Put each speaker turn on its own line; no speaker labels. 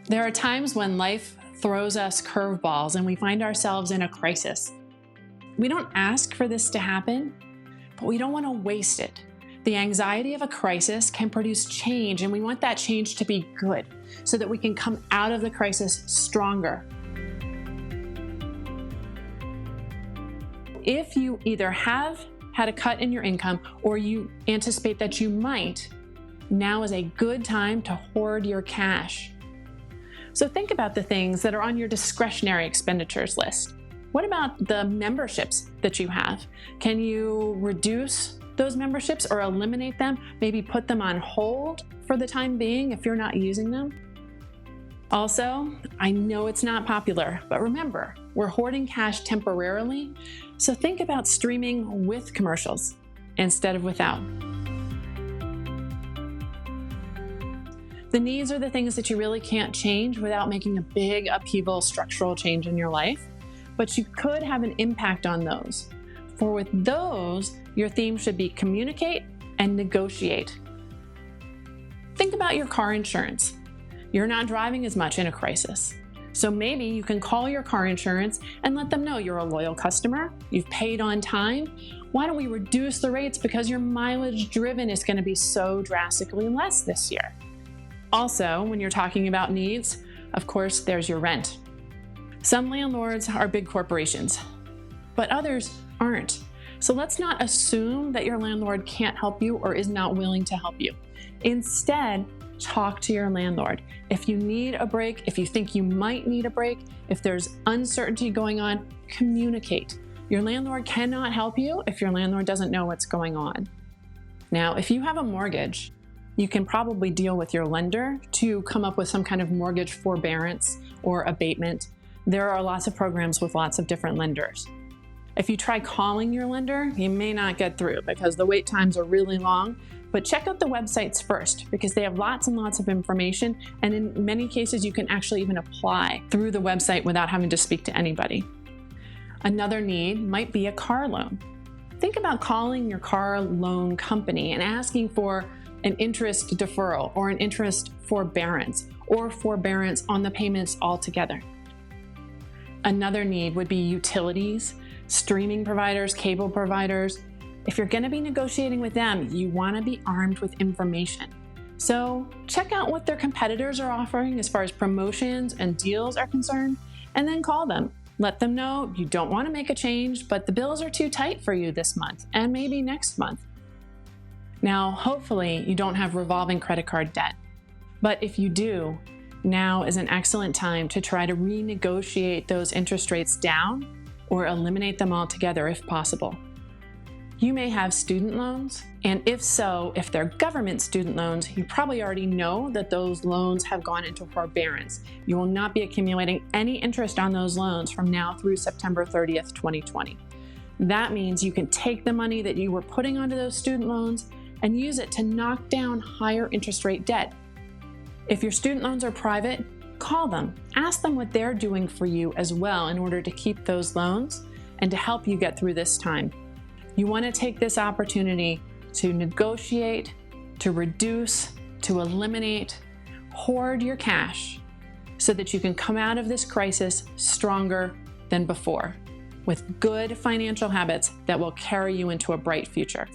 There are times when life throws us curveballs and we find ourselves in a crisis. We don't ask for this to happen, but we don't want to waste it. The anxiety of a crisis can produce change, and we want that change to be good so that we can come out of the crisis stronger. If you either have had a cut in your income or you anticipate that you might, now is a good time to hoard your cash. So think about the things that are on your discretionary expenditures list. What about the memberships that you have? Can you reduce those memberships or eliminate them? Maybe put them on hold for the time being if you're not using them? Also, I know it's not popular, but remember, we're hoarding cash temporarily, so think about streaming with commercials instead of without. The needs are the things that you really can't change without making a big upheaval structural change in your life, but you could have an impact on those. For with those, your theme should be communicate and negotiate. Think about your car insurance. You're not driving as much in a crisis. So maybe you can call your car insurance and let them know you're a loyal customer, you've paid on time. Why don't we reduce the rates because your mileage driven is going to be so drastically less this year? Also, when you're talking about needs, of course, there's your rent. Some landlords are big corporations, but others aren't. So let's not assume that your landlord can't help you or is not willing to help you. Instead, talk to your landlord. If you need a break, if you think you might need a break, if there's uncertainty going on, communicate. Your landlord cannot help you if your landlord doesn't know what's going on. Now, if you have a mortgage, you can probably deal with your lender to come up with some kind of mortgage forbearance or abatement. There are lots of programs with lots of different lenders. If you try calling your lender, you may not get through because the wait times are really long, but check out the websites first because they have lots and lots of information, and in many cases you can actually even apply through the website without having to speak to anybody. Another need might be a car loan. Think about calling your car loan company and asking for an interest deferral or an interest forbearance or forbearance on the payments altogether. Another need would be utilities, streaming providers, cable providers. If you're going to be negotiating with them, you want to be armed with information. So check out what their competitors are offering as far as promotions and deals are concerned, and then call them. Let them know you don't want to make a change, but the bills are too tight for you this month and maybe next month. Now, hopefully you don't have revolving credit card debt, but if you do, now is an excellent time to try to renegotiate those interest rates down or eliminate them altogether if possible. You may have student loans, and if so, if they're government student loans, you probably already know that those loans have gone into forbearance. You will not be accumulating any interest on those loans from now through September 30th, 2020. That means you can take the money that you were putting onto those student loans and use it to knock down higher interest rate debt. If your student loans are private, call them. Ask them what they're doing for you as well in order to keep those loans and to help you get through this time. You want to take this opportunity to negotiate, to reduce, to eliminate, hoard your cash so that you can come out of this crisis stronger than before with good financial habits that will carry you into a bright future.